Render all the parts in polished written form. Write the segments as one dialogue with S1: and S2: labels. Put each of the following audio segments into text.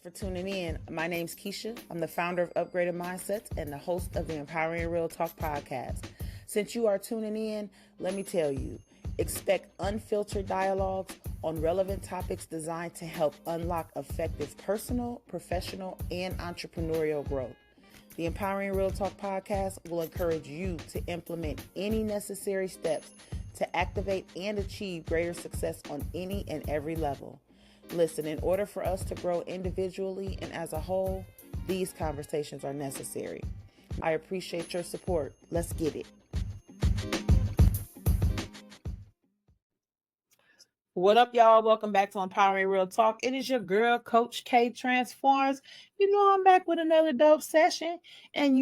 S1: for tuning in. My name's Keisha. I'm the founder of Upgraded Mindsets and the host of the Empowering Real Talk podcast. Since you are tuning in, let me tell you, expect unfiltered dialogues on relevant topics designed to help unlock effective personal, professional, and entrepreneurial growth. The Empowering Real Talk podcast will encourage you to implement any necessary steps to activate and achieve greater success on any and every level. Listen, in order for us to grow individually and as a whole, these conversations are necessary. I appreciate your support. Let's get it. What up, y'all? Welcome back to Empowering Real Talk. It is your girl, Coach K Transforms. You know I'm back with another dope session. And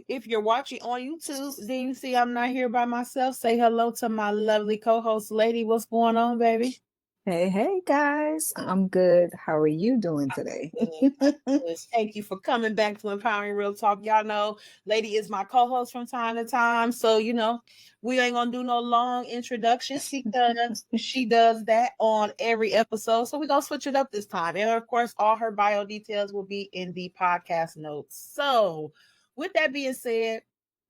S1: if you're watching on YouTube, then you see I'm not here by myself. Say hello to my lovely co-host, Lady. What's going on, baby?
S2: Hey guys, I'm good. How are you doing today?
S1: Thank you for coming back to Empowering Real Talk. Y'all know Lady is my co-host from time to time. So, we ain't gonna do no long introduction. She does that on every episode. So we're gonna switch it up this time. And of course, all her bio details will be in the podcast notes. So with that being said,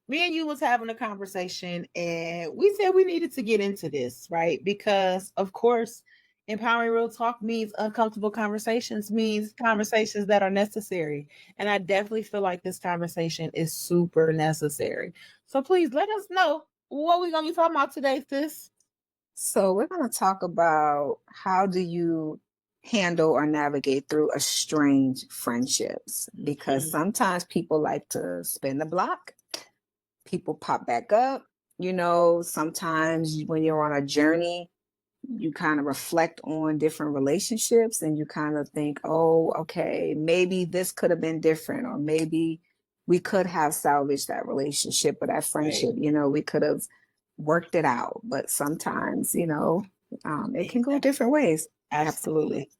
S1: me and you was having a conversation and we said we needed to get into this, right? Because of course, empowering real talk means uncomfortable conversations, means conversations that are necessary. And I definitely feel like this conversation is super necessary. So please let us know what we're going to be talking about today, sis.
S2: So we're going to talk about how do you handle or navigate through estranged friendships? Because sometimes people like to spin the block. People pop back up. Sometimes when you're on a journey, you kind of reflect on different relationships and you kind of think, oh, okay, maybe this could have been different, or maybe we could have salvaged that relationship or that friendship. Right. We could have worked it out. But sometimes, it can go different ways.
S1: Absolutely.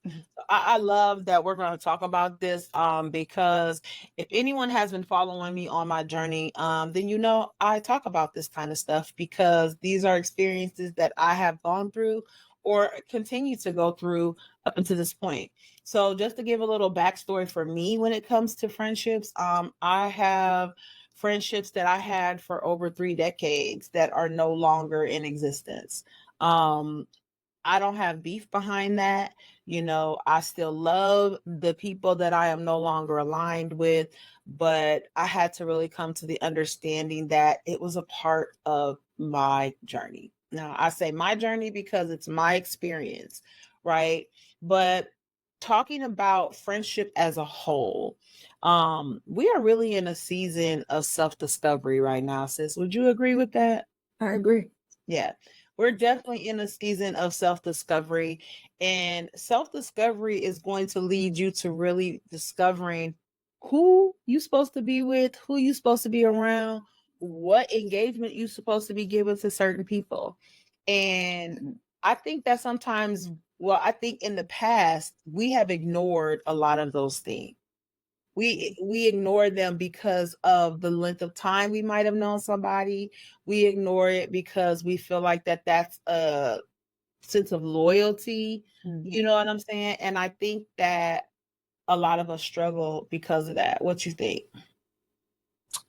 S1: I love that we're going to talk about this because if anyone has been following me on my journey, then I talk about this kind of stuff because these are experiences that I have gone through or continue to go through up until this point. So just to give a little backstory for me when it comes to friendships, I have friendships that I had for over 3 decades that are no longer in existence. I don't have beef behind that. I still love the people that I am no longer aligned with, but I had to really come to the understanding that it was a part of my journey. Now, I say my journey because it's my experience, right? But talking about friendship as a whole, we are really in a season of self-discovery right now, sis. Would you agree with that?
S2: I agree.
S1: Yeah. We're definitely in a season of self-discovery, and self-discovery is going to lead you to really discovering who you're supposed to be with, who you're supposed to be around, what engagement you're supposed to be giving to certain people. And I think that sometimes, I think in the past, we have ignored a lot of those things. We ignore them because of the length of time we might have known somebody. We ignore it because we feel like that's a sense of loyalty. You know what I'm saying? And I think that a lot of us struggle because of that. What you think?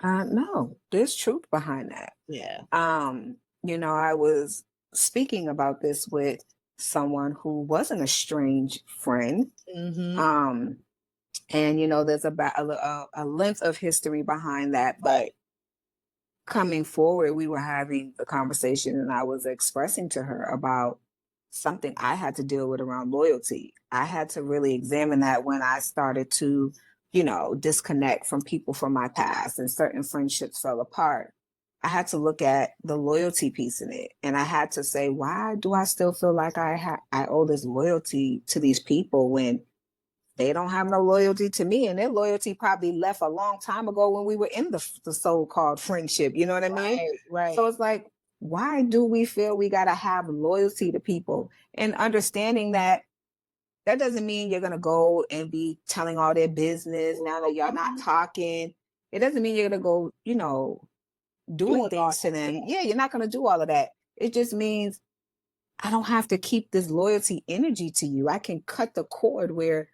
S2: No, there's truth behind that.
S1: Yeah.
S2: I was speaking about this with someone who wasn't a estranged friend. And, there's about a length of history behind that. But coming forward, we were having a conversation and I was expressing to her about something I had to deal with around loyalty. I had to really examine that when I started to, disconnect from people from my past and certain friendships fell apart. I had to look at the loyalty piece in it. And I had to say, why do I still feel like I owe this loyalty to these people when they don't have no loyalty to me, and their loyalty probably left a long time ago when we were in the so-called friendship. You know what I mean?
S1: Right.
S2: So it's like, why do we feel we got to have loyalty to people? And understanding that doesn't mean you're going to go and be telling all their business now that y'all not talking. It doesn't mean you're going to go, doing things to them. Yeah, you're not going to do all of that. It just means I don't have to keep this loyalty energy to you. I can cut the cord where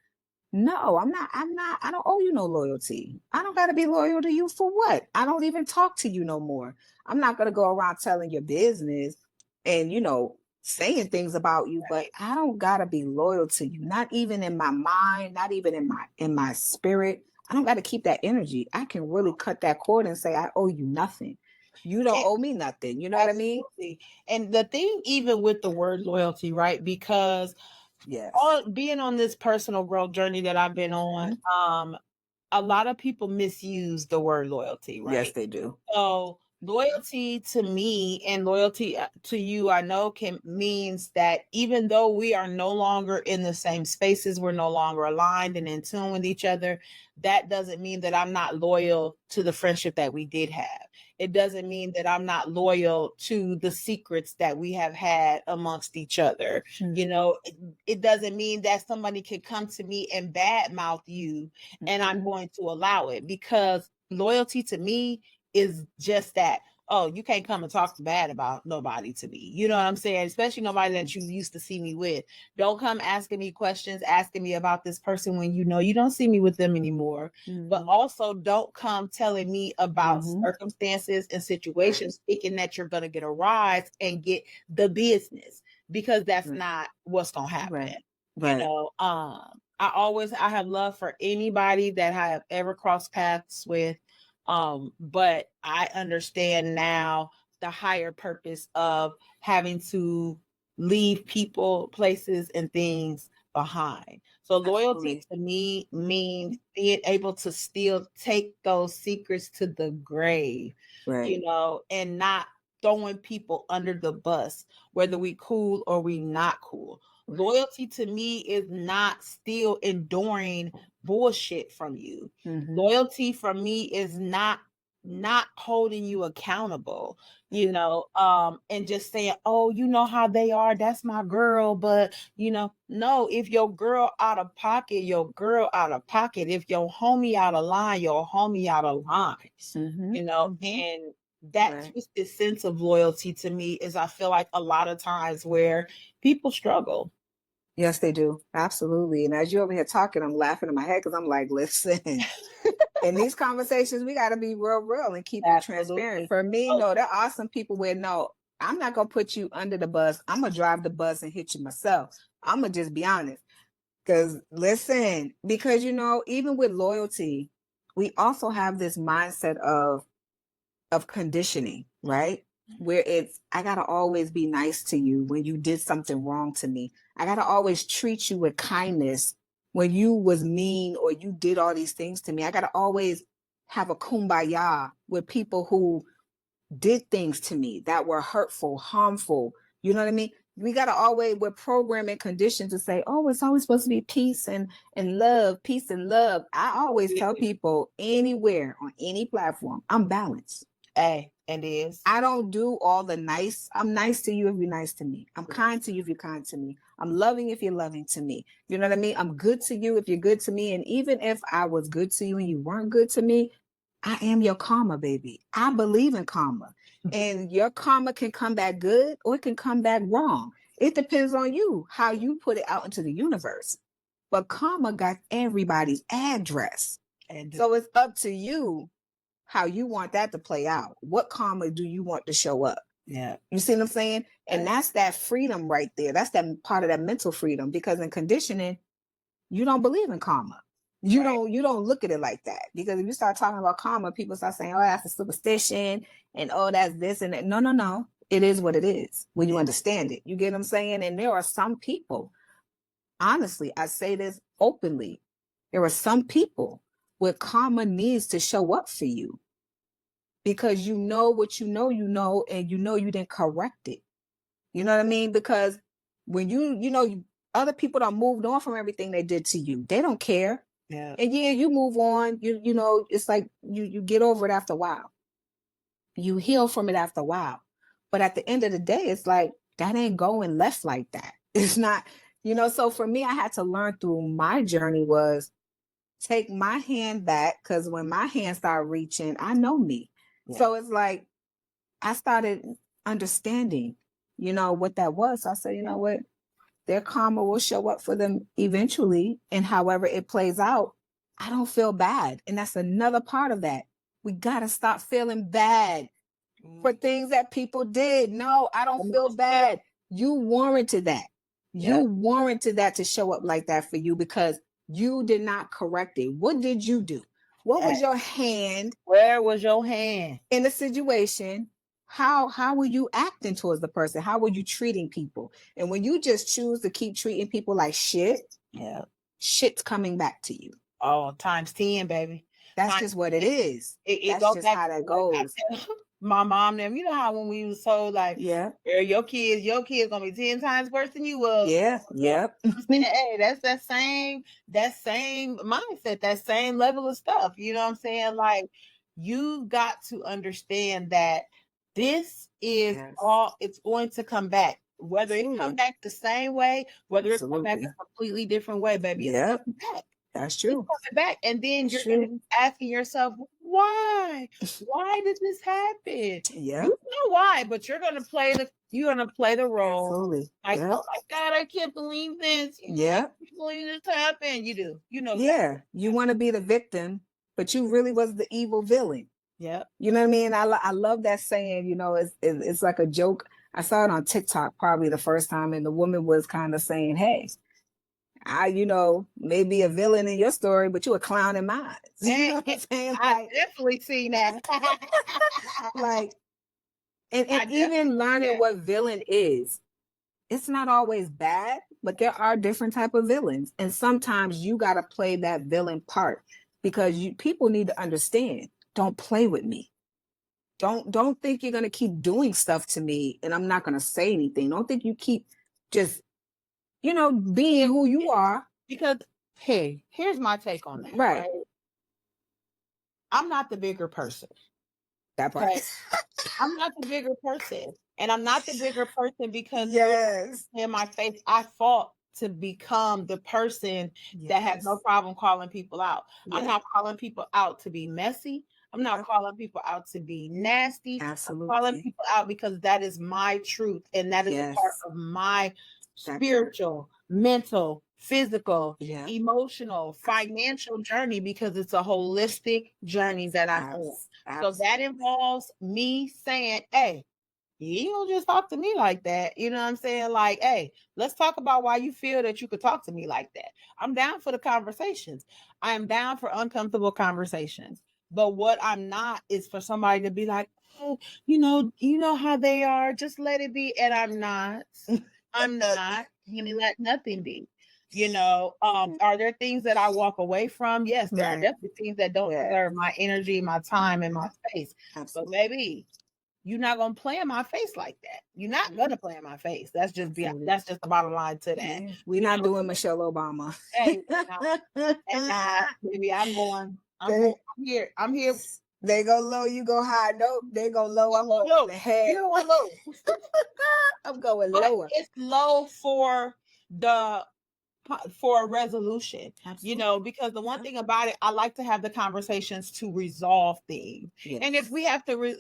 S2: No, I don't owe you no loyalty. I don't got to be loyal to you for what? I don't even talk to you no more. I'm not going to go around telling your business and, saying things about you, but I don't got to be loyal to you. Not even in my mind, not even in my spirit. I don't got to keep that energy. I can really cut that cord and say I owe you nothing. You don't
S1: And
S2: owe me nothing. You know what I mean?
S1: absolutely. And the thing, even with the word loyalty, right? Because
S2: Yes.
S1: all being on this personal growth journey that I've been on,
S2: Mhm.
S1: a lot of people misuse the word loyalty,
S2: Yes,
S1: right?
S2: they do.
S1: So loyalty to me and loyalty to you, I know can means that even though we are no longer in the same spaces, we're no longer aligned and in tune with each other, that doesn't mean that I'm not loyal to the friendship that we did have. It doesn't mean that I'm not loyal to the secrets that we have had amongst each other. You
S2: Mhm.
S1: know, it doesn't mean that somebody could come to me and badmouth you and I'm
S2: Mhm.
S1: going to allow it, because loyalty to me is just that. Oh, you can't come and talk bad about nobody to me. You know what I'm saying? Especially nobody that you used to see me with. Don't come asking me questions, asking me about this person when you know you don't see me with them anymore. But
S2: Mhm.
S1: also don't come telling me about
S2: Mhm.
S1: circumstances and situations thinking that you're going to get a rise and get the business, because that's
S2: Right.
S1: not what's going to
S2: Right.
S1: happen. You
S2: Right.
S1: know, I have love for anybody that I have ever crossed paths with. But I understand now the higher purpose of having to leave people, places, and things behind. So loyalty
S2: Absolutely.
S1: to me means being able to still take those secrets to the grave,
S2: Right.
S1: and not throwing people under the bus, whether we cool or we not cool.
S2: Right.
S1: Loyalty to me is not still enduring bullshit from you.
S2: Mhm.
S1: Loyalty from me is not holding you accountable, and just saying, oh, you know how they are, that's my girl. But no, if your girl out of pocket, your girl out of pocket. If your homie out of line, your homie out of line.
S2: Mhm. Mhm.
S1: And that
S2: Right.
S1: twisted sense of loyalty to me is, I feel like, a lot of times where people struggle.
S2: Yes, they do. Absolutely. And as you over here talking, I'm laughing in my head because I'm like, listen, in these conversations, we got to be real and keep it transparent.
S1: Absolutely.
S2: For me,
S1: Oh,
S2: no, there are some people where no, I'm not gonna put you under the bus. I'm gonna drive the bus and hit you myself. I'm gonna just be honest. Because listen, because even with loyalty, we also have this mindset of conditioning, right? Where it's I gotta always be nice to you when you did something wrong to me. I gotta always treat you with kindness when you was mean or you did all these things to me. I gotta always have a kumbaya with people who did things to me that were hurtful, harmful. You know what I mean? We gotta always we're programming conditioned to say, oh, it's always supposed to be peace and love, peace and love. I always tell people anywhere on any platform, I'm balanced.
S1: hey, and is.
S2: I don't do all the nice. I'm nice to you if you're nice to me. I'm kind to you if you're kind to me. I'm loving if you're loving to me. You know what I mean? I'm good to you if you're good to me. And even if I was good to you and you weren't good to me, I am your karma, baby. I believe in karma. And your karma can come back good or it can come back wrong. It depends on you, how you put it out into the universe. But karma got everybody's address.
S1: And
S2: So it's up to you how you want that to play out. What karma do you want to show up?
S1: yeah.
S2: You see what I'm saying? And that's that freedom right there. That's that part of that mental freedom. Because in conditioning, you don't believe in karma. You
S1: Right.
S2: don't look at it like that. Because if you start talking about karma, people start saying, oh, that's a superstition and oh, that's this and that. No, no, no. It is what it is when you understand it. You get what I'm saying? And there are some people, honestly, I say this openly. There are some people where karma needs to show up for you because you know what and you didn't correct it. You know what I mean? Because when other people are moved on from everything they did to you, they don't care.
S1: Yeah.
S2: And yeah, you move on. It's like you get over it after a while. You heal from it after a while. But at the end of the day, it's like that ain't going left like that. It's not, so for me, I had to learn through my journey was take my hand back because when my hand started reaching, I know me.
S1: Yeah.
S2: So it's like I started understanding, what that was. So I said, you know what? their karma will show up for them eventually. And however it plays out, I don't feel bad. And that's another part of that. We got to stop feeling bad for things that people did. No, I don't feel bad. You warranted that. You warranted that to show up like that for you because you did not correct it. What did you do? What was your hand?
S1: Where was your hand
S2: in the situation? How were you acting towards the person? How were you treating people? And when you just choose to keep treating people like shit, shit's coming back to you.
S1: Oh, times 10, baby.
S2: That's just what it is.
S1: It
S2: That's
S1: goes
S2: just
S1: back
S2: how
S1: to
S2: that
S1: what I
S2: goes.
S1: tell my mom them. You know how when we was so like,
S2: Yeah.
S1: your kids gonna be 10 times worse than you was.
S2: Yeah. Yep.
S1: Hey, that's that same mindset, that same level of stuff. You know what I'm saying? Like, you got to understand that this is all, it's going to come back. Whether it come back the same way, whether it come back a completely different way, baby, it's coming back.
S2: That's true.
S1: It's coming back. And then you're asking yourself, why? Why did this happen?
S2: Yeah.
S1: You know why, but you're gonna play the role.
S2: Absolutely.
S1: Like, oh my God, I can't believe this.
S2: Yeah.
S1: I can't believe this happened. You do. You know.
S2: Yeah. You want to be the victim, but you really was the evil villain.
S1: Yeah.
S2: You know what I mean? I love that saying, you know, it's like a joke. I saw it on TikTok probably the first time, and the woman was kind of saying, hey, you know, may be a villain in your story, but you a clown in mine. You know what I'm saying?
S1: I definitely seen that.
S2: Like, and even learning what villain is, it's not always bad, but there are different type of villains. And sometimes you got to play that villain part because people need to understand, don't play with me. Don't think you're going to keep doing stuff to me and I'm not going to say anything. Don't think you keep just, you know, being who you are.
S1: Because, hey, here's my take on that.
S2: Right.
S1: I'm not the bigger person.
S2: That part.
S1: Okay? I'm not the bigger person. And I'm not the bigger person because in my face, I fought to become the person that has no problem calling people out. I'm not calling people out to be messy. I'm not calling people out to be nasty.
S2: Absolutely.
S1: I'm calling people out because that is my truth. And that is a part of my spiritual, mental, physical, emotional, financial journey, because it's a holistic journey that I'm on. So that involves me saying, hey, you don't just talk to me like that. You know what I'm saying? Like, hey, let's talk about why you feel that you could talk to me like that. I'm down for the conversations. I am down for uncomfortable conversations. But what I'm not is for somebody to be like, oh, you know how they are. Just let it be. And I'm not. I'm not. You know, let nothing be. You know, are there things that I walk away from? Yes, there are definitely things that don't deserve my energy, my time, and my space. So maybe you're not gonna play in my face like that. You're not gonna play in my face. That's just the bottom line to that.
S2: We're not doing Michelle Obama.
S1: Hey, maybe I'm here. I'm here.
S2: They go low, you go high. Nope, they go low. I'm going low.
S1: You going low.
S2: I'm going lower.
S1: It's low for a resolution. Absolutely. You know, because the one thing about it, I like to have the conversations to resolve things. And if we have to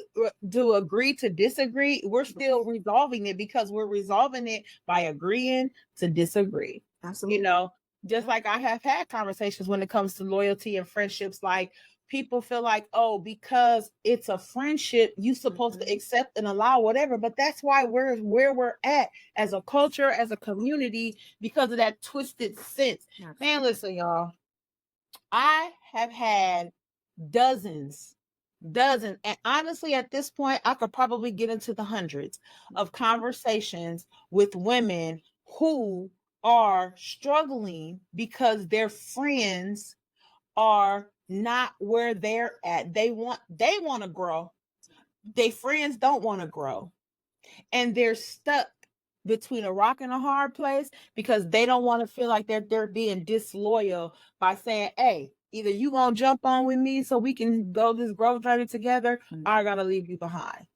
S1: agree to disagree, we're still resolving it because we're resolving it by agreeing to disagree. Absolutely. You know, just like I have had conversations when it comes to loyalty and friendships, like people feel like, oh, because it's a friendship, you're supposed to accept and allow whatever. But that's why we're where we're at as a culture, as a community, because of that twisted sense. Man, listen, y'all. I have had dozens, and honestly, at this point, I could probably get into the hundreds of conversations with women who are struggling because their friends are not where they're at. They want to grow. Their friends don't want to grow. And they're stuck between a rock and a hard place because they don't want to feel like they're being disloyal by saying, hey, either you gonna jump on with me so we can go this growth journey together, or I gotta leave you behind.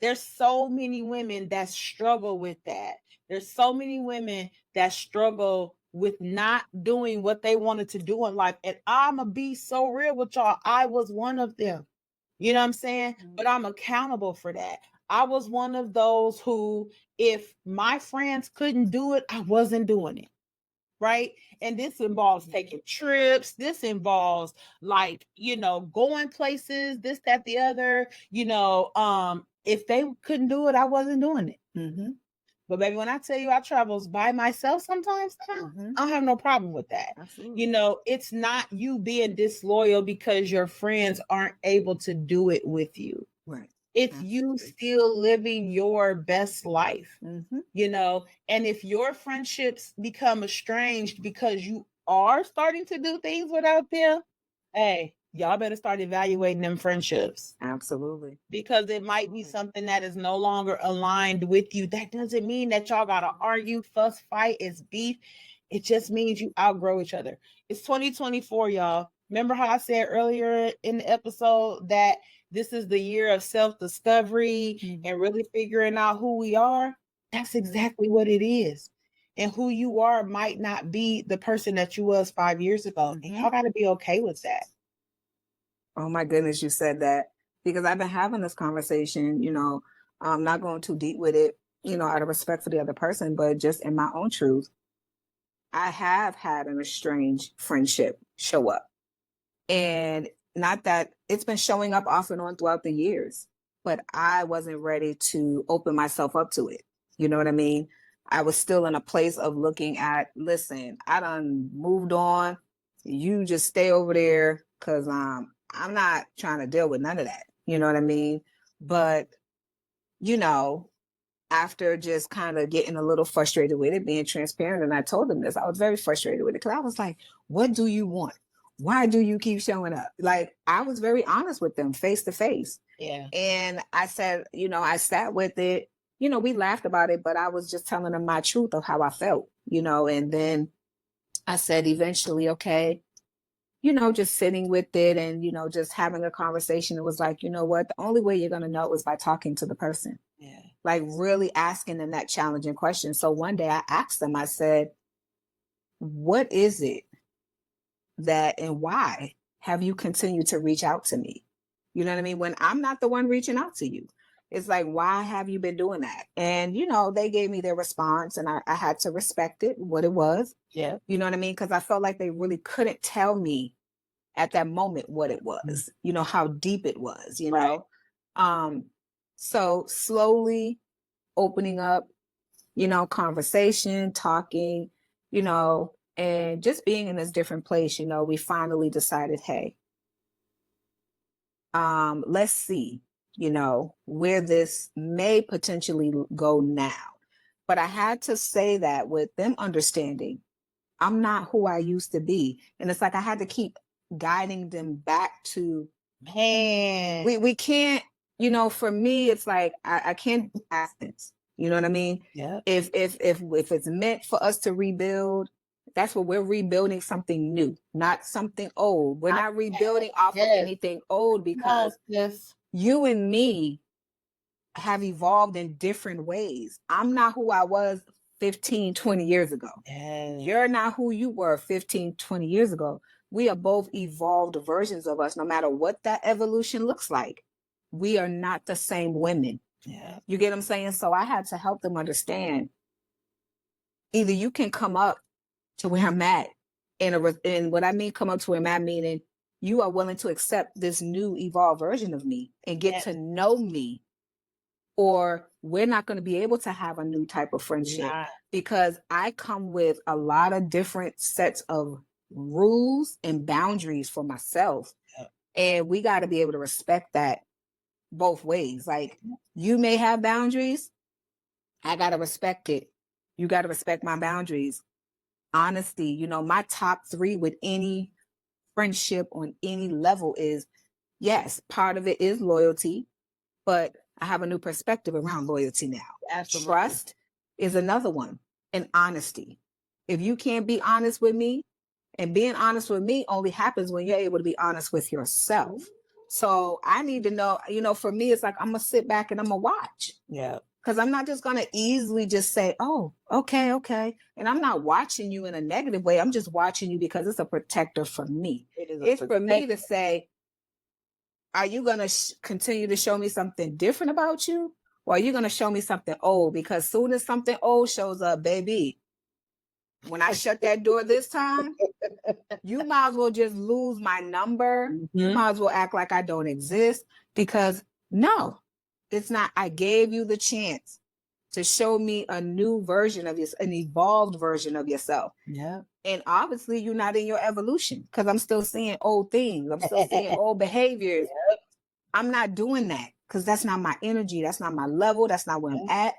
S1: There's so many women that struggle with that. There's so many women that struggle with not doing what they wanted to do in life. And I'm going to be so real with y'all. I was one of them. You know what I'm saying? But I'm accountable for that. I was one of those who, if my friends couldn't do it, I wasn't doing it. Right. And this involves taking trips. This involves, like, going places, this, that, the other, if they couldn't do it, I wasn't doing it.
S2: Mm-hmm.
S1: But baby, when I tell you I travels by myself sometimes, I don't have no problem with that.
S2: Absolutely.
S1: It's not you being disloyal because your friends aren't able to do it with you.
S2: Right.
S1: It's
S2: Absolutely.
S1: you still living your best life.
S2: Mm-hmm.
S1: And if your friendships become estranged because you are starting to do things without them, hey, y'all better start evaluating them friendships.
S2: Absolutely.
S1: Because it might be something that is no longer aligned with you. That doesn't mean that y'all gotta argue, fuss, fight, it's beef. It just means you outgrow each other. It's 2024, y'all. Remember how I said earlier in the episode that this is the year of self-discovery and really figuring out who we are? That's exactly what it is. And who you are might not be the person that you was 5 years ago. And y'all gotta be okay with that.
S2: Oh my goodness, you said that, because I've been having this conversation, I'm not going too deep with it, out of respect for the other person, but just in my own truth, I have had an estranged friendship show up. And not that it's been showing up off and on throughout the years, but I wasn't ready to open myself up to it. You know what I mean? I was still in a place of looking at, listen, I done moved on. You just stay over there, because I'm not trying to deal with none of that. You know what I mean? But, after just kind of getting a little frustrated with it, being transparent, and I told them this, I was very frustrated with it, because I was like, what do you want? Why do you keep showing up? Like, I was very honest with them face to face.
S1: Yeah.
S2: And I said, I sat with it. We laughed about it, but I was just telling them my truth of how I felt, and then I said eventually, okay, just sitting with it and, just having a conversation. It was like, you know what? The only way you're going to know is by talking to the person.
S1: Yeah.
S2: Like, really asking them that challenging question. So one day I asked them, I said, what is it that, and why have you continued to reach out to me? You know what I mean? When I'm not the one reaching out to you, it's like, why have you been doing that? And, they gave me their response, and I had to respect it, what it was.
S1: Yeah.
S2: You know what I mean? Because I felt like they really couldn't tell me at that moment what it was, how deep it was,
S1: Right.
S2: So slowly opening up, conversation, talking, and just being in this different place, we finally decided, hey, let's see, where this may potentially go now. But I had to say that with them understanding I'm not who I used to be. And it's like I had to keep guiding them back to,
S1: Man.
S2: we can't, for me, it's like I can't do absence. You know what I mean?
S1: Yeah.
S2: If it's meant for us to rebuild, that's what we're rebuilding, something new, not something old. We're not rebuilding off of anything old, because you and me have evolved in different ways. I'm not who I was 15, 20 years ago. You're not who you were 15, 20 years ago. We are both evolved versions of us, no matter what that evolution looks like. We are not the same women.
S1: Yeah.
S2: You get what I'm saying? So I had to help them understand, either you can come up to where I'm at, and what I mean come up to where I'm at, meaning you are willing to accept this new evolved version of me and get to know me, or we're not going to be able to have a new type of friendship, because I come with a lot of different sets of rules and boundaries for myself. And we got to be able to respect that both ways. Like, you may have boundaries. I got to respect it. You got to respect my boundaries. Honesty, my top 3 with any friendship on any level is, yes, part of it is loyalty, but I have a new perspective around loyalty now. Absolutely. Trust is another one, and honesty. If you can't be honest with me, and being honest with me only happens when you're able to be honest with yourself. So I need to know, for me, it's like, I'm going to sit back and I'm going to watch. Yeah. Because I'm not just going to easily just say, oh, okay. And I'm not watching you in a negative way. I'm just watching you because it's a protector for me. It's for me to say, are you going to continue to show me something different about you? well, you're going to show me something old, because soon as something old shows up, baby, when I shut that door this time, you might as well just lose my number. You might as well act like I don't exist, because no, it's not. I gave you the chance to show me a new version of yourself, an evolved version of yourself.
S1: Yeah.
S2: And obviously you're not in your evolution, because I'm still seeing old things. I'm still seeing old behaviors.
S1: Yep.
S2: I'm not doing that, because that's not my energy. That's not my level. That's not where I'm at.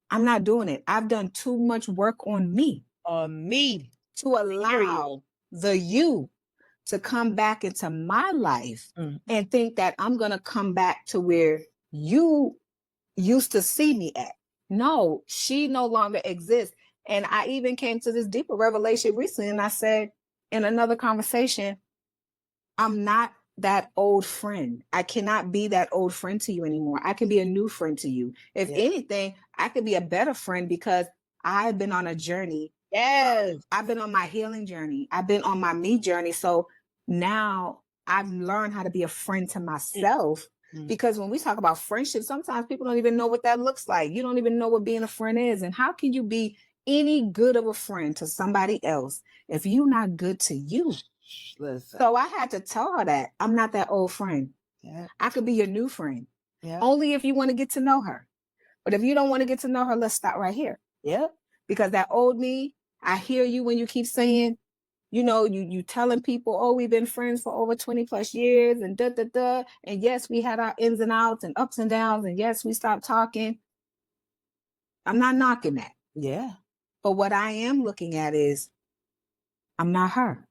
S2: I'm not doing it. I've done too much work on me.
S1: Me.
S2: To allow the you to come back into my life and think that I'm going to come back to where you used to see me at. No, she no longer exists. And I even came to this deeper revelation recently, and I said in another conversation, I'm not that old friend. I cannot be that old friend to you anymore. I can be a new friend to you. If anything, I could be a better friend, because I've been on a journey.
S1: Yes.
S2: I've been on my healing journey. I've been on my me journey. So now I've learned how to be a friend to myself. Because when we talk about friendship, sometimes people don't even know what that looks like. You don't even know what being a friend is. And how can you be any good of a friend to somebody else if you're not good to you?
S1: Listen.
S2: So I had to tell her that I'm not that old friend.
S1: Yeah.
S2: I could be your new friend.
S1: Yeah.
S2: Only if you want to get to know her. But if you don't want to get to know her, let's stop right here.
S1: Yeah.
S2: Because that old me, I hear you when you keep saying, you know, you telling people, oh, we've been friends for over 20 plus years and da da da. And yes, we had our ins and outs and ups and downs. And yes, we stopped talking. I'm not knocking that.
S1: Yeah.
S2: But what I am looking at is, I'm not her.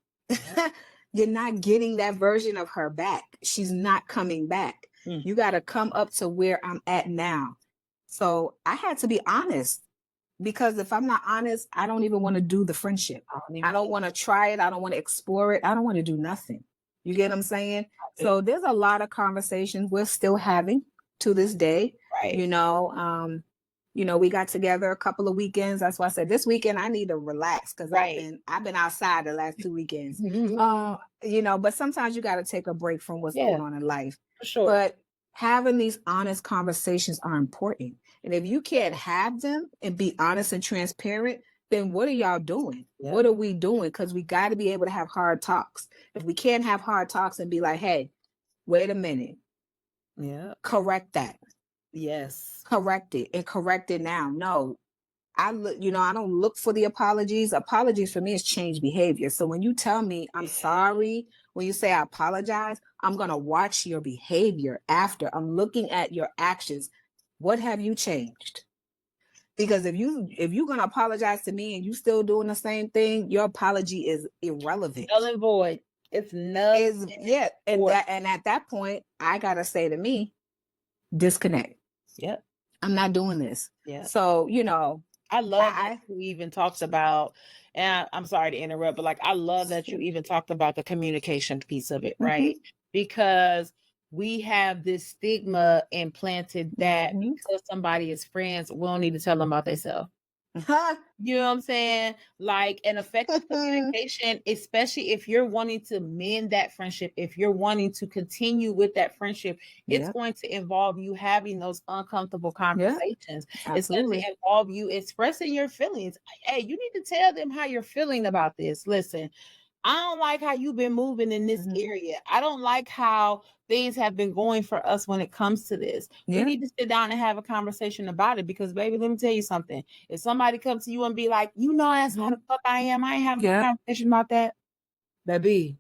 S2: You're not getting that version of her back. She's not coming back. You got to come up to where I'm at now. So I had to be honest, because if I'm not honest, I don't even want to do the friendship. I don't want to try it. I don't want to explore it. I don't want to do nothing. You get what I'm saying? So there's a lot of conversations we're still having to this day.
S1: Right.
S2: You know, we got together a couple of weekends. That's why I said this weekend I need to relax, because I've been outside the last 2 weekends. You know, but sometimes you got to take a break from what's going on in life.
S1: For sure.
S2: But having these honest conversations are important. And if you can't have them and be honest and transparent, then what are y'all doing? Yeah. What are we doing? Because we got to be able to have hard talks. If we can't have hard talks and be like, hey, wait a minute.
S1: Yeah.
S2: Correct that.
S1: Yes.
S2: Correct it, and correct it now. No, I don't look for the apologies. Apologies for me is change behavior. So when you tell me I'm sorry, when you say I apologize, I'm going to watch your behavior after. I'm looking at your actions. What have you changed? Because if you're going to apologize to me and you still doing the same thing, your apology is irrelevant.
S1: Null and void. It's null.
S2: And at that point, I got to say to me, disconnect.
S1: Yep.
S2: I'm not doing this.
S1: Yeah.
S2: So, you know,
S1: I love that you even talked about, and I'm sorry to interrupt, but like, I love that you even talked about the communication piece of it, right? Because we have this stigma implanted that because somebody is friends, we don't need to tell them about themselves. You know what I'm saying? Like, an effective communication, especially if you're wanting to mend that friendship, if you're wanting to continue with that friendship, it's going to involve you having those uncomfortable conversations. It's going to involve you expressing your feelings. Hey, you need to tell them how you're feeling about this. Listen, I don't like how you've been moving in this area. I don't like how things have been going for us when it comes to this. We need to sit down and have a conversation about it, because, baby, let me tell you something. If somebody comes to you and be like, you know, that's how the fuck I am, I ain't having a conversation about that. Baby,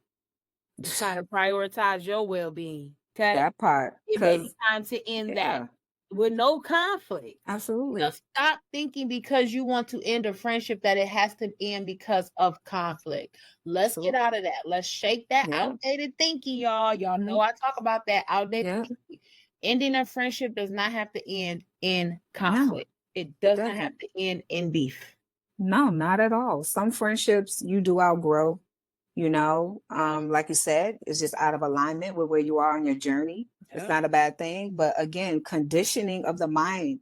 S1: just trying to prioritize your well-being. Okay?
S2: That part.
S1: It may be time to end that with no conflict.
S2: Absolutely.
S1: Just stop thinking because you want to end a friendship that it has to end because of conflict. Let's get out of that. Let's shake that outdated thinking, y'all. Y'all know I talk about that outdated thinking. Ending a friendship does not have to end in conflict. No, it doesn't have to end in beef.
S2: No, not at all. Some friendships you do outgrow. You know, like you said, it's just out of alignment with where you are on your journey. It's not a bad thing. But again, conditioning of the mind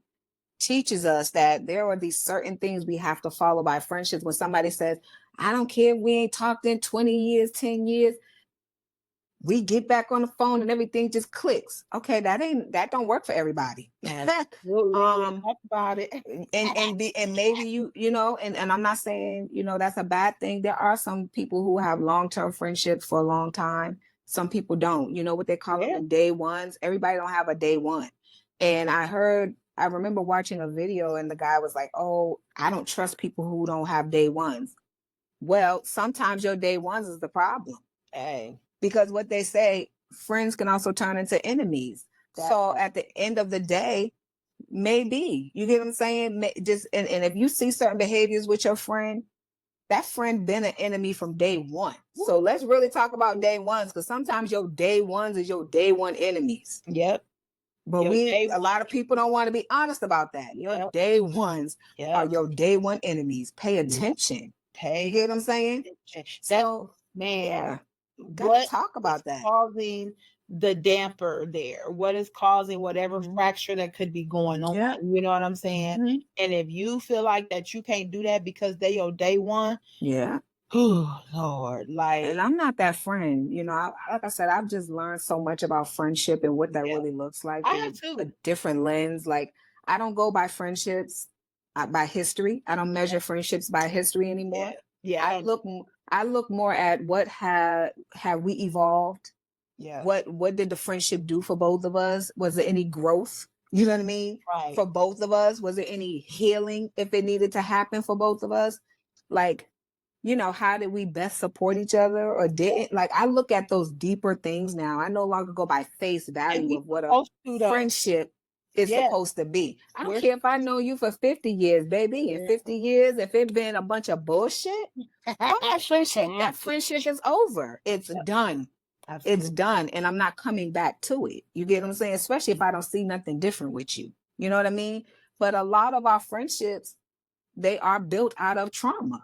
S2: teaches us that there are these certain things we have to follow by friendships. When somebody says, I don't care if we ain't talked in 20 years, 10 years, We get back on the phone and everything just clicks. Okay, that don't work for everybody.
S1: Talk about it.
S2: And maybe you know, and I'm not saying, you know, that's a bad thing. There are some people who have long-term friendships for a long time. Some people don't. You know what they call them, day ones. Everybody don't have a day one. And I remember watching a video and the guy was like, "Oh, I don't trust people who don't have day ones." Well, sometimes your day ones is the problem.
S1: Hey.
S2: Because what they say, friends can also turn into enemies. So at the end of the day, maybe, you get what I'm saying? Just and if you see certain behaviors with your friend, that friend been an enemy from day one. So let's really talk about day ones, because sometimes your day ones is your day one enemies.
S1: Yep.
S2: But a lot of people don't want to be honest about that. Your day ones are your day one enemies. Pay attention. You get what I'm saying?
S1: So, man,
S2: gotta talk about that.
S1: Causing the damper there? What is causing whatever fracture that could be going on?
S2: Yeah.
S1: You know what I'm saying? And if you feel like that you can't do that because they your day one, oh Lord, like,
S2: and I'm not that friend, you know. Like I said, I've just learned so much about friendship and what that really looks like.
S1: I have too.
S2: A different lens. Like, I don't go by friendships by history. I don't measure friendships by history anymore. I look more at what have we evolved. What did the friendship do for both of us? Was there any growth? You know what I mean?
S1: Right.
S2: For both of us, was there any healing if it needed to happen for both of us? Like, you know, how did we best support each other or didn't? Like, I look at those deeper things now. I no longer go by face value of what a friendship is supposed to be. I don't care if I know you for 50 years, baby. In 50 years, if it's been a bunch of bullshit, that friendship is over. It's done. It's done. And I'm not coming back to it. You get what I'm saying? Especially if I don't see nothing different with you. You know what I mean? But a lot of our friendships, they are built out of trauma.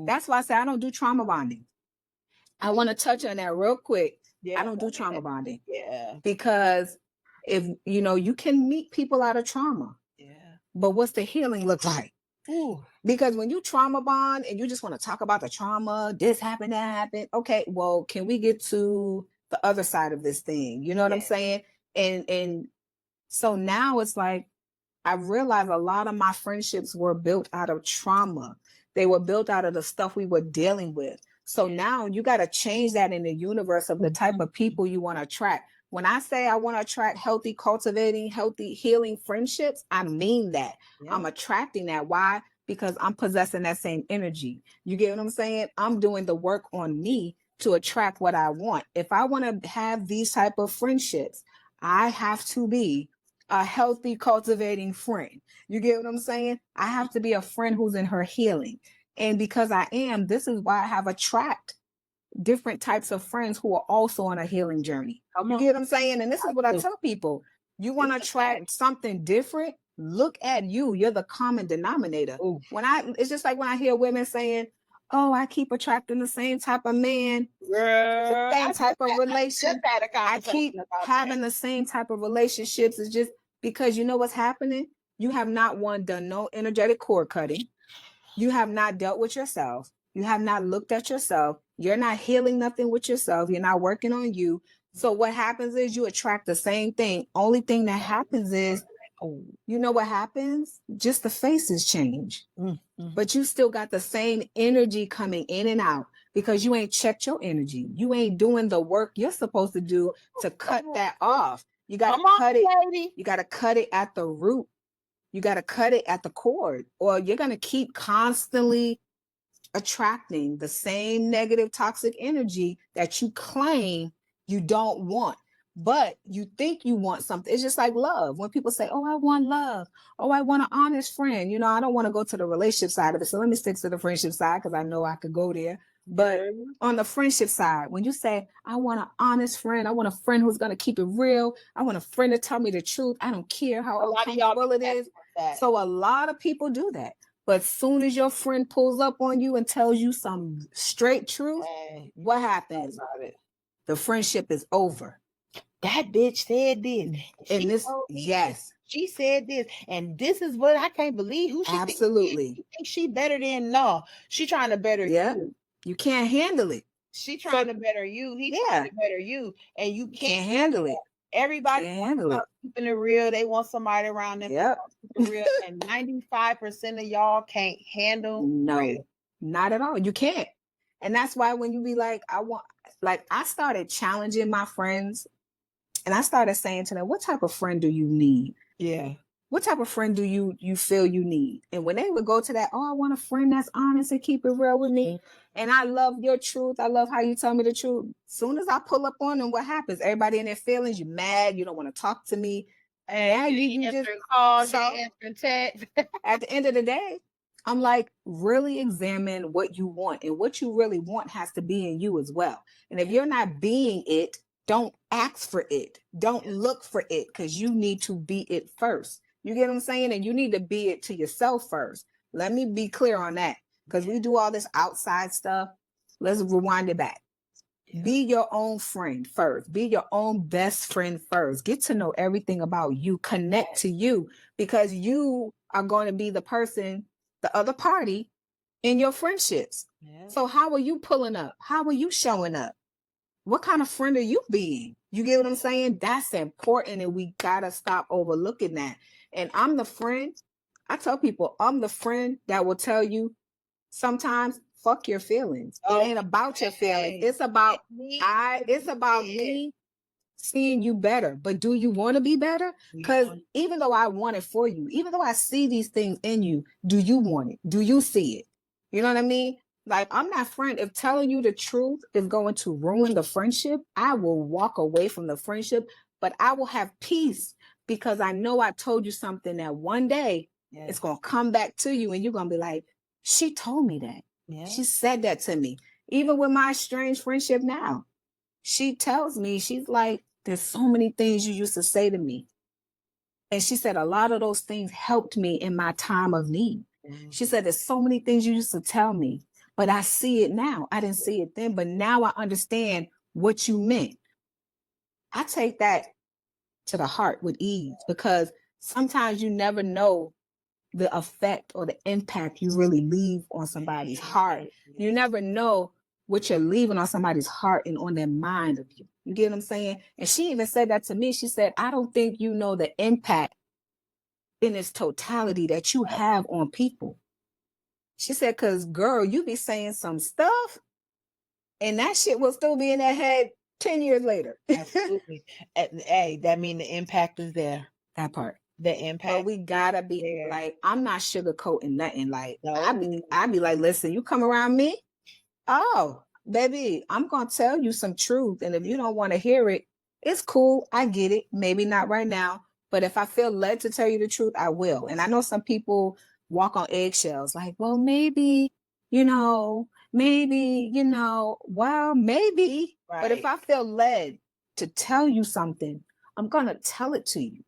S2: That's why I say I don't do trauma bonding. I want to touch on that real quick. I don't do trauma bonding. Because if, you know, you can meet people out of trauma. But what's the healing look like? Because when you trauma bond and you just want to talk about the trauma, this happened, that happened. Okay, well, can we get to the other side of this thing? You know what I'm saying? And so now it's like, I realized a lot of my friendships were built out of trauma. They were built out of the stuff we were dealing with. So now you got to change that in the universe of the type of people you want to attract. When I say I want to attract healthy, cultivating, healthy, healing friendships, I mean that. I'm attracting that. Why? Because I'm possessing that same energy. You get what I'm saying? I'm doing the work on me to attract what I want. If I want to have these type of friendships, I have to be a healthy, cultivating friend. You get what I'm saying? I have to be a friend who's in her healing. And because I am, this is why I have attract different types of friends who are also on a healing journey. You get what I'm saying? And this is what I tell people. You want to attract something different? Look at you. You're the common denominator. It's just like when I hear women saying, "Oh, I keep attracting the same type of man, the same type of relation. I keep having the same type of relationships." It's just because you know what's happening? You have not done no energetic cord cutting. You have not dealt with yourself. You have not looked at yourself. You're not healing nothing with yourself. You're not working on you. So what happens is you attract the same thing. Only thing that happens is, you know what happens? Just the faces change. But you still got the same energy coming in and out because you ain't checked your energy. You ain't doing the work you're supposed to do to cut that off. You got to cut it. You got to cut it at the root. You got to cut it at the cord, or you're going to keep constantly attracting the same negative toxic energy that you claim you don't want. But you think you want something. It's just like love. When people say, "Oh, I want love. Oh, I want an honest friend." You know, I don't want to go to the relationship side of it. So let me stick to the friendship side because I know I could go there. But on the friendship side, when you say, "I want an honest friend. I want a friend who's going to keep it real. I want a friend to tell me the truth. I don't care how uncomfortable it is." So a lot of people do that. But soon as your friend pulls up on you and tells you some straight truth, what happens? The friendship is over.
S1: That bitch said this.
S2: And this,
S1: she said this. And this is what I can't believe. Who she
S2: absolutely
S1: think she better than? No, she trying to better
S2: you. You can't handle it.
S1: She trying to better you. He trying to better you, and you
S2: can't handle it.
S1: Everybody
S2: Can't handle it.
S1: Keeping it real. They want somebody around them.
S2: Yep.
S1: Real, and 95% of y'all can't handle.
S2: No,
S1: real.
S2: not at all. You can't. And that's why when you be like, I started challenging my friends, and I started saying to them, what type of friend do you need?
S1: Yeah.
S2: What type of friend do you feel you need? And when they would go to that, oh, I want a friend that's honest and keep it real with me. And I love your truth. I love how you tell me the truth. Soon as I pull up on them, what happens? Everybody in their feelings, you're mad, you don't want to talk to me. And you just
S1: call, answering text.
S2: At the end of the day, I'm like, really examine what you want. And what you really want has to be in you as well. And if you're not being it, don't ask for it. Don't look for it, because you need to be it first. You get what I'm saying? And you need to be it to yourself first. Let me be clear on that, because we do all this outside stuff. Let's rewind it back. Yeah. Be your own friend first. Be your own best friend first. Get to know everything about you. Connect to you, because you are going to be the person, the other party in your friendships. Yeah. So how are you pulling up? How are you showing up? What kind of friend are you being? You get what I'm saying? That's important, and we got to stop overlooking that. And I'm the friend. I tell people I'm the friend that will tell you sometimes, fuck your feelings. It ain't about your feelings. It's about me seeing you better. But do you want to be better? Because even though I want it for you, even though I see these things in you, do you want it? Do you see it? You know what I mean? Like, I'm not friend. If telling you the truth is going to ruin the friendship, I will walk away from the friendship, but I will have peace, because I know I told you something that one day it's going to come back to you, and you're going to be like, she told me that. Yeah. She said that to me. Even with my estranged friendship now, she tells me, she's like, there's so many things you used to say to me. And she said, a lot of those things helped me in my time of need. Mm-hmm. She said, there's so many things you used to tell me, but I see it now. I didn't see it then, but now I understand what you meant. I take that to the heart with ease, because sometimes you never know the effect or the impact you really leave on somebody's heart. You never know what you're leaving on somebody's heart and on their mind of you. You get what I'm saying? And she even said that to me. She said, I don't think you know the impact in its totality that you have on people. She said, because girl, you be saying some stuff and that shit will still be in their head 10 years later.
S1: Absolutely. Hey, that mean the impact is there.
S2: That part.
S1: The impact.
S2: But we gotta be there. Like, I'm not sugarcoating nothing. Like, no. I be like, listen, you come around me, oh, baby, I'm gonna tell you some truth. And if you don't want to hear it, it's cool. I get it. Maybe not right now. But if I feel led to tell you the truth, I will. And I know some people walk on eggshells, like, well, maybe, well, maybe. Right. But if I feel led to tell you something, I'm gonna tell it to you.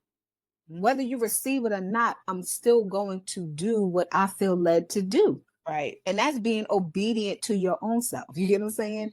S2: Whether you receive it or not, I'm still going to do what I feel led to do. Right. And that's being obedient to your own self. You get what I'm saying?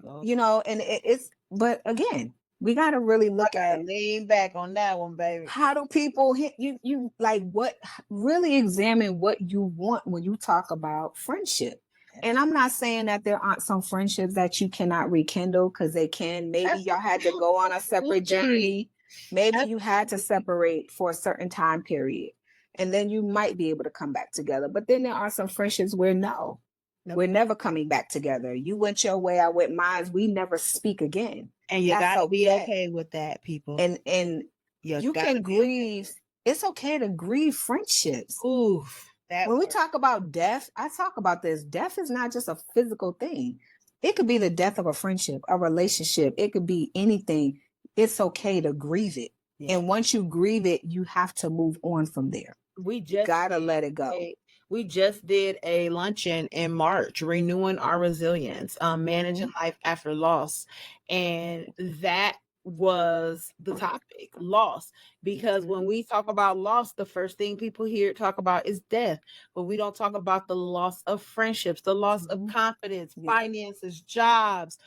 S2: Oh. And it's, but again, we got to really look at,
S1: lean back on that one, baby.
S2: How do people hit you like what, really examine what you want when you talk about friendship. And I'm not saying that there aren't some friendships that you cannot rekindle, because they can. Maybe y'all had to go on a separate journey. Maybe you had to separate for a certain time period, and then you might be able to come back together. But then there are some friendships where no, we're never coming back together. You went your way, I went mine. We never speak again.
S1: And you gotta be okay with that, people.
S2: And you can grieve. It's okay to grieve friendships.
S1: Ooh.
S2: When we talk about death, I talk about this. Death is not just a physical thing. It could be the death of a friendship, a relationship. It could be anything. It's okay to grieve it. Yeah. And once you grieve it, you have to move on from there.
S1: We just
S2: gotta let it go.
S1: We just did a luncheon in March, renewing our resilience, managing life after loss. And that was the topic, loss. Because when we talk about loss, the first thing people hear talk about is death. But we don't talk about the loss of friendships, the loss of confidence, finances, jobs,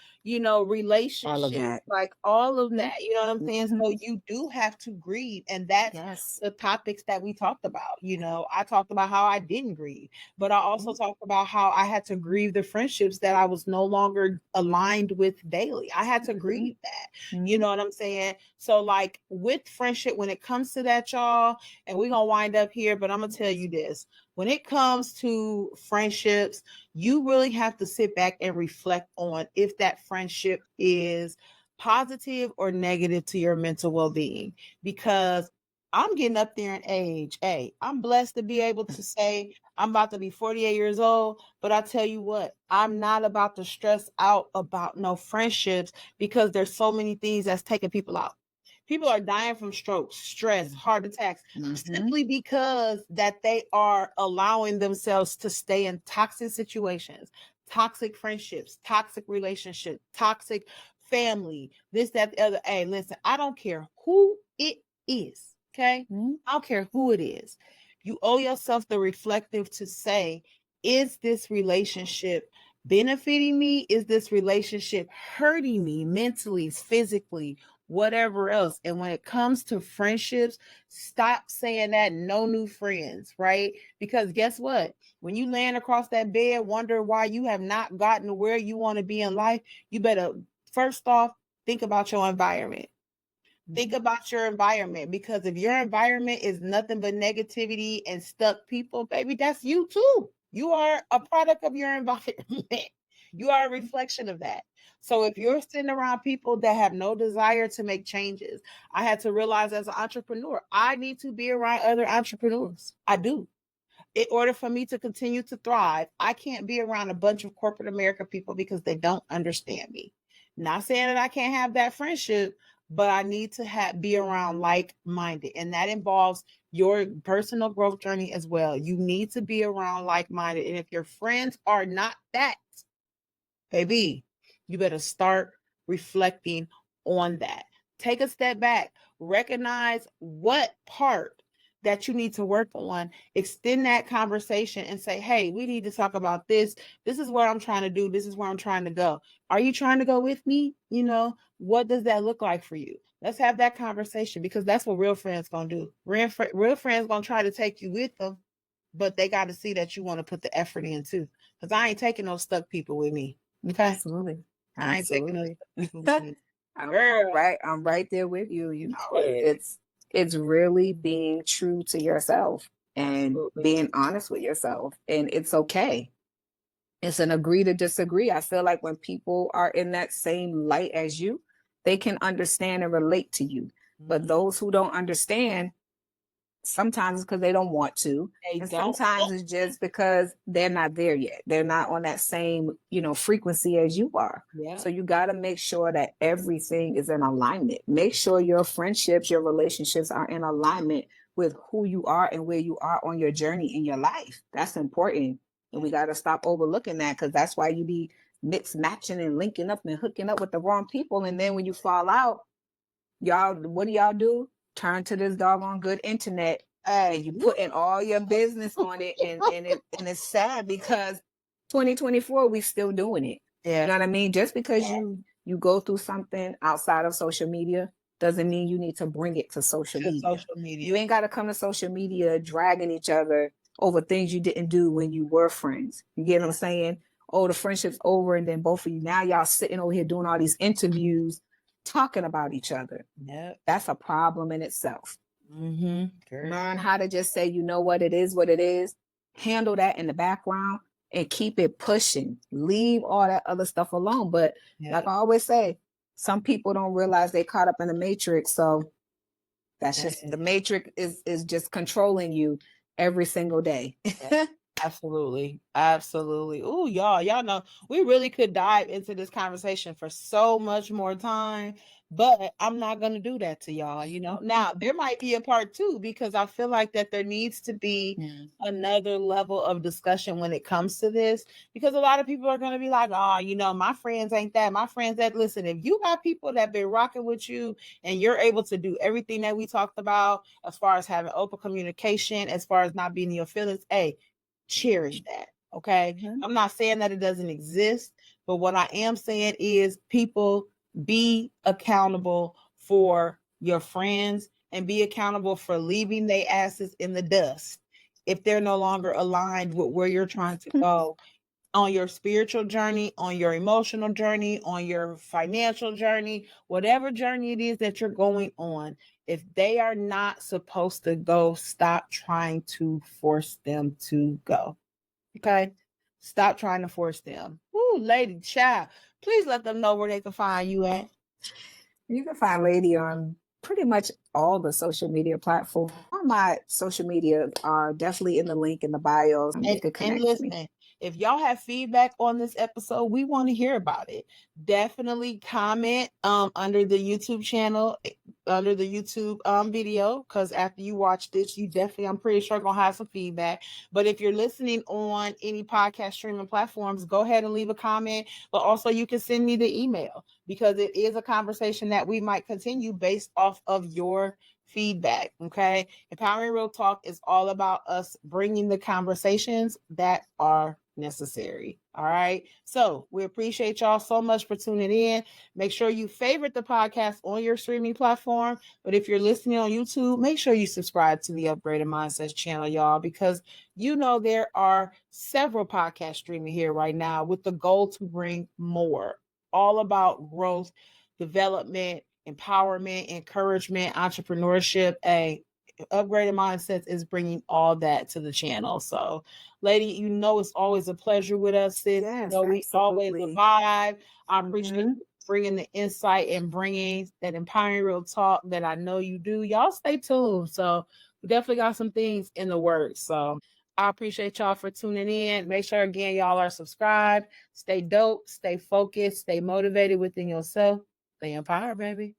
S2: all of
S1: relationships,
S2: that.
S1: like all of that. You know what I'm saying? So you do have to grieve. And that's
S2: Yes.
S1: the topics that we talked about. I talked about how I didn't grieve, but I also talked about how I had to grieve the friendships that I was no longer aligned with daily. I had to grieve that. You know what I'm saying? So, like with friendship, when it comes to that, y'all, and we're gonna wind up here, but I'm gonna tell you this. When it comes to friendships, you really have to sit back and reflect on if that friendship is positive or negative to your mental well-being. Because I'm getting up there in age. Hey, I'm blessed to be able to say I'm about to be 48 years old, but I tell you what, I'm not about to stress out about no friendships because there's so many things that's taking people out. People are dying from strokes, stress, heart attacks, simply because that they are allowing themselves to stay in toxic situations, toxic friendships, toxic relationships, toxic family, this, that, the other. Hey, listen, I don't care who it is. Okay. I don't care who it is. You owe yourself the reflective to say, is this relationship benefiting me? Is this relationship hurting me mentally, physically, whatever else? And when it comes to friendships, stop saying that no new friends, right? Because guess what? When you land across that bed, wonder why you have not gotten to where you want to be in life, you better first off think about your environment. Think about your environment, because if your environment is nothing but negativity and stuck people, baby, that's you too. You are a product of your environment. You are a reflection of that. So if you're sitting around people that have no desire to make changes, I had to realize as an entrepreneur, I need to be around other entrepreneurs. I do. In order for me to continue to thrive, I can't be around a bunch of corporate America people because they don't understand me. Not saying that I can't have that friendship, but I need to be around like-minded, and that involves your personal growth journey as well. You need to be around like-minded, and if your friends are not that, baby, you better start reflecting on that. Take a step back, recognize what part that you need to work on, extend that conversation and say, hey, we need to talk about this. This is what I'm trying to do. This is where I'm trying to go. Are you trying to go with me? What does that look like for you? Let's have that conversation, because that's what real friends gonna do. Real friends gonna try to take you with them, but they got to see that you want to put the effort in too. Because I ain't taking no stuck people with me. Okay.
S2: Absolutely.
S1: I ain't taking no
S2: Absolutely.
S1: stuck people with me.
S2: I'm
S1: Girl.
S2: right. I'm right there with you.
S1: Yeah.
S2: It's really being true to yourself and
S1: Absolutely.
S2: being honest with yourself. And it's okay. It's an agree to disagree. I feel like when people are in that same light as you, they can understand and relate to you. But those who don't understand, sometimes it's because they don't want to.
S1: They
S2: And
S1: don't.
S2: sometimes it's just because they're not there yet. They're not on that same, frequency as you are.
S1: Yeah.
S2: So you got to make sure that everything is in alignment. Make sure your friendships, your relationships are in alignment with who you are and where you are on your journey in your life. That's important. And we got to stop overlooking that, because that's why you be mix matching and linking up and hooking up with the wrong people. And then when you fall out, y'all, what do? Turn to this doggone good internet, and you put in all your business on it, and it's sad because 2024 we still doing it.
S1: Yeah.
S2: You know what I mean? Just because you go through something outside of social media doesn't mean you need to bring it to social media.
S1: Social media.
S2: You ain't got to come to social media dragging each other over things you didn't do when you were friends. You get what I'm saying? Oh, the friendship's over, and then both of you now y'all sitting over here doing all these interviews talking about each other.
S1: Yeah.
S2: That's a problem in itself.
S1: Mm-hmm.
S2: Learn how to just say, you know what it is. Handle that in the background and keep it pushing. Leave all that other stuff alone. But like I always say, some people don't realize they caught up in the matrix. So that's just the matrix is just controlling you every single day.
S1: Absolutely. Absolutely. Ooh, y'all know we really could dive into this conversation for so much more time, but I'm not going to do that to y'all, you know. Now, there might be a part 2 because I feel like that there needs to be
S2: Mm.
S1: another level of discussion when it comes to this because a lot of people are going to be like, "Oh, you know, my friends ain't that. My friends that listen, if you got people that been rocking with you and you're able to do everything that we talked about as far as having open communication, as far as not being in your feelings, hey, cherish that. Okay.
S2: Mhm.
S1: I'm not saying that it doesn't exist, but what I am saying is people be accountable for your friends and be accountable for leaving their asses in the dust if they're no longer aligned with where you're trying to go on your spiritual journey, on your emotional journey, on your financial journey, whatever journey it is that you're going on. If they are not supposed to go, stop trying to force them to go. Okay? Stop trying to force them. Ooh, lady, child, please let them know where they can find you at.
S2: You can find Lady on pretty much all the social media platforms. All my social media are definitely in the link in the bios. You can
S1: And
S2: connect to me.
S1: listen, if y'all have feedback on this episode, we want to hear about it. Definitely comment under the YouTube channel, under the YouTube video, because after you watch this, you definitely, I'm pretty sure, gonna have some feedback. But if you're listening on any podcast streaming platforms, go ahead and leave a comment. But also you can send me the email because it is a conversation that we might continue based off of your feedback. Okay. Empowering Real Talk is all about us bringing the conversations that are necessary. All right. So we appreciate y'all so much for tuning in. Make sure you favorite the podcast on your streaming platform. But if you're listening on YouTube, make sure you subscribe to the Upgraded Mindsets channel, y'all, because you know there are several podcasts streaming here right now with the goal to bring more, all about growth, development, empowerment, encouragement, entrepreneurship. A upgraded mindsets is bringing all that to the channel. So, lady, you know it's always a pleasure with us. Sis. You
S2: Yes,
S1: know we always
S2: absolutely.
S1: vibe. I appreciate
S2: Hmm.
S1: you bringing the insight and bringing that empowering real talk that I know you do. Y'all stay tuned. So we definitely got some things in the works. So I appreciate y'all for tuning in. Make sure again y'all are subscribed. Stay dope. Stay focused. Stay motivated within yourself. Stay empowered, baby.